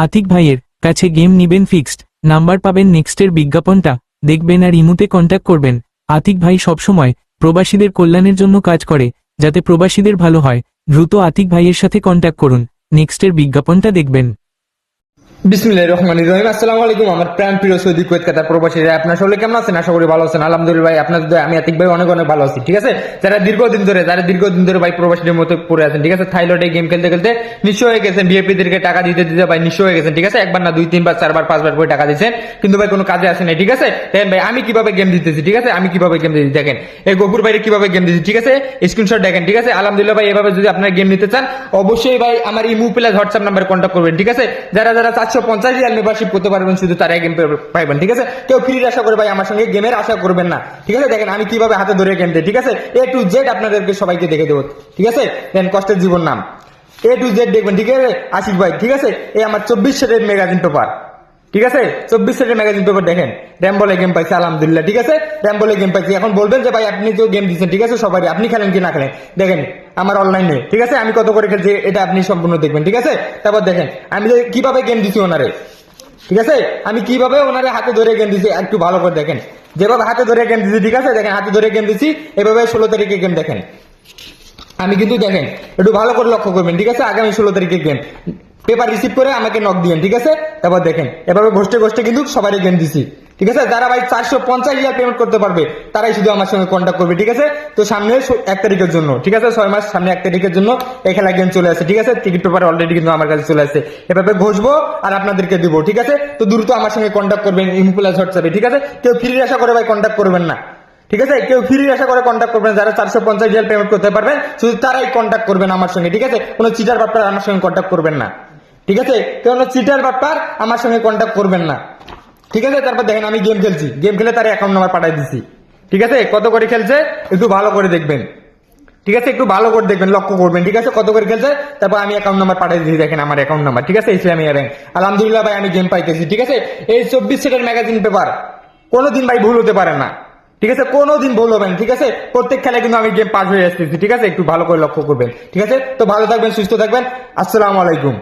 আতিক ভাইয়ের কাছে গেম নিবেন ফিক্সড, নাম্বার পাবেন নেক্সটের বিজ্ঞাপনটা দেখবেন আর ইমুতে কন্ট্যাক্ট করবেন। আতিক ভাই সবসময় প্রবাসীদের কল্যাণের জন্য কাজ করে, যাতে প্রবাসীদের ভালো হয়। দ্রুত আতিক ভাইয়ের সাথে কন্ট্যাক্ট করুন, নেক্সটের বিজ্ঞাপনটা দেখবেন। বিসমিল্লাহির রহমানির রহিম। আসসালামু আলাইকুম আমার প্রাণ প্রিয় সৌদি কুয়েত কাতার প্রবাসীরা, আপনারা সকলে কেমন আছেন? আশা করি ভালো আছেন। আলহামদুলিল্লাহ ভাই, আপনাদের দয়ায় আমি আতিক ভাই অনেক অনেক ভালো আছি। ঠিক আছে, যারা দীর্ঘদিন ধরে ভাই প্রবাসীদের মতো পড়ে আছেন, ঠিক আছে, থাইল্যান্ডে গেম খেলতে খেলতে নিঃস্ব হয়ে গেছেন, ভিআইপি দেরকে টাকা দিতে দিতে ভাই নিঃস্ব হয়ে গেছেন। ঠিক আছে, একবার না, 2 3 বার 4 বার 5 বার করে টাকা দিচ্ছেন, কিন্তু ভাই কোনো কাজে আসে নাই। ঠিক আছে, দেখেন ভাই আমি কিভাবে গেম দিতেছি। ঠিক আছে, আমি কিভাবে গেম দিতেছি দেখেন, এই গফুর ভাইরে কিভাবে গেম দিচ্ছি। ঠিক আছে, স্ক্রিনশট দেখেন। ঠিক আছে, আলহামদুলিল্লাহ ভাই, এভাবে যদি আপনারা গেম নিতে চান অবশ্যই ভাই আমার ইমো প্লাস হোয়াটসঅ্যাপ নাম্বারে কন্ট্যাক্ট করবেন। ঠিক আছে, যারা 450 রিয়াল মেম্বারশিপ করতে পারবেন শুধু তারাই গেম পাইবেন। ঠিক আছে, কেউ ফ্রির আশা করে ভাই আমার সঙ্গে গেমের আশা করবেন না। ঠিক আছে, দেখেন আমি কিভাবে হাতে ধরে গেম দিই। ঠিক আছে, A to Z আপনাদেরকে সবাইকে দেখে দেবো। ঠিক আছে, দেন কষ্টের জীবন নাম A to Z দেখবেন। ঠিক আছে আশিক ভাই, ঠিক আছে, এই আমার 24 সেটের ম্যাগাজিন পেপার। ঠিক আছে, 24 সেটের ম্যাগাজিন পেপার দেখেন, র্যাম বলে গেম পাইছে আলহামদুলিল্লাহ। ঠিক আছে, র্যাম বলে গেম পাইছি। এখন বলবেন যে ভাই আপনি তো গেম দিচ্ছেন, ঠিক আছে, সবাই আপনি খেলেন কি না খেলেন, দেখেন আমার অনলাইনে। ঠিক আছে, আমি কত করে খেলছি এটা আপনি সম্পূর্ণ দেখবেন। ঠিক আছে, তারপর দেখেন আমি কিভাবে গেম দিচ্ছি ওনারে। ঠিক আছে, আমি কিভাবে ওনারে হাতে ধরে গেম দিচ্ছি একটু ভালো করে দেখেন, যেভাবে হাতে ধরে গেম দিচ্ছি। ঠিক আছে, দেখেন হাতে ধরে গেম দিচ্ছি, এভাবে 16 তারিখে গেম দেখেন। আমি কিন্তু দেখেন একটু ভালো করে লক্ষ্য করবেন। ঠিক আছে, আগামী 16 তারিখে গেম পেপার রিসিভ করে আমাকে নক দিয়েন। ঠিক আছে, তারপর দেখেন এভাবে ঘষ্টে কিন্তু সবাই গেম দিছি। ঠিক আছে, যারা ভাই 450 রিয়াল পেমেন্ট করতে পারবে তারাই শুধু আমার সঙ্গে কন্ট্যাক্ট করবে। ঠিক আছে, তো সামনে 1 তারিখের জন্য, ঠিক আছে, 6 মাস সামনে 1 তারিখের জন্য এই খেলা গেম চলে আসে। ঠিক আছে, টিকিট পেপার অলরেডি কিন্তু আমার কাছে চলে আসছে, এভাবে ঘষবো আর আপনাদেরকে দিব। ঠিক আছে, তো দ্রুত আমার সঙ্গে কন্ট্যাক্ট করবেন ইমো প্লাস হোয়াটসঅ্যাপে। ঠিক আছে, কেউ ফ্রির আশা করে ভাই কন্ট্যাক্ট করবেন না। ঠিক আছে, কেউ ফ্রির আশা করে কন্ট্যাক্ট করবেন, যারা 450 রিয়াল পেমেন্ট করতে পারবেন শুধু তারাই কন্ট্যাক্ট করবেন আমার সঙ্গে। ঠিক আছে, কোনো চিটার বাটপার আমার সঙ্গে কন্ট্যাক্ট করবেন না। ঠিক আছে, কোনো চিটার বাটপার আমার সঙ্গে কন্ট্যাক্ট করবেন না। ঠিক আছে, তারপর দেখেন আমি গেম খেলছি, গেম খেলে তার অ্যাকাউন্ট নাম্বার পাঠিয়ে দিচ্ছি। ঠিক আছে, কত করে খেলছে একটু ভালো করে দেখবেন। ঠিক আছে, একটু ভালো করে দেখবেন, লক্ষ্য করবেন। ঠিক আছে, কত করে খেলছে, তারপর আমি অ্যাকাউন্ট নাম্বার পাঠিয়ে দিচ্ছি, দেখেন আমার অ্যাকাউন্ট নাম্বার। ঠিক আছে, ইসলামিয়া ব্যাংক। আলহামদুলিল্লাহ ভাই আমি গেম পাইতেছি। ঠিক আছে, এই 24 সেটের ম্যাগাজিন পেপার কোনোদিন ভাই ভুল হতে পারে না। ঠিক আছে, কোনোদিন ভুল হবে না। ঠিক আছে, প্রত্যেক খেলায় কিন্তু আমি গেম পাস হয়ে আসতেছি। ঠিক আছে, একটু ভালো করে লক্ষ্য করবেন। ঠিক আছে, তো ভালো থাকবেন, সুস্থ থাকবেন। আসসালামু আলাইকুম।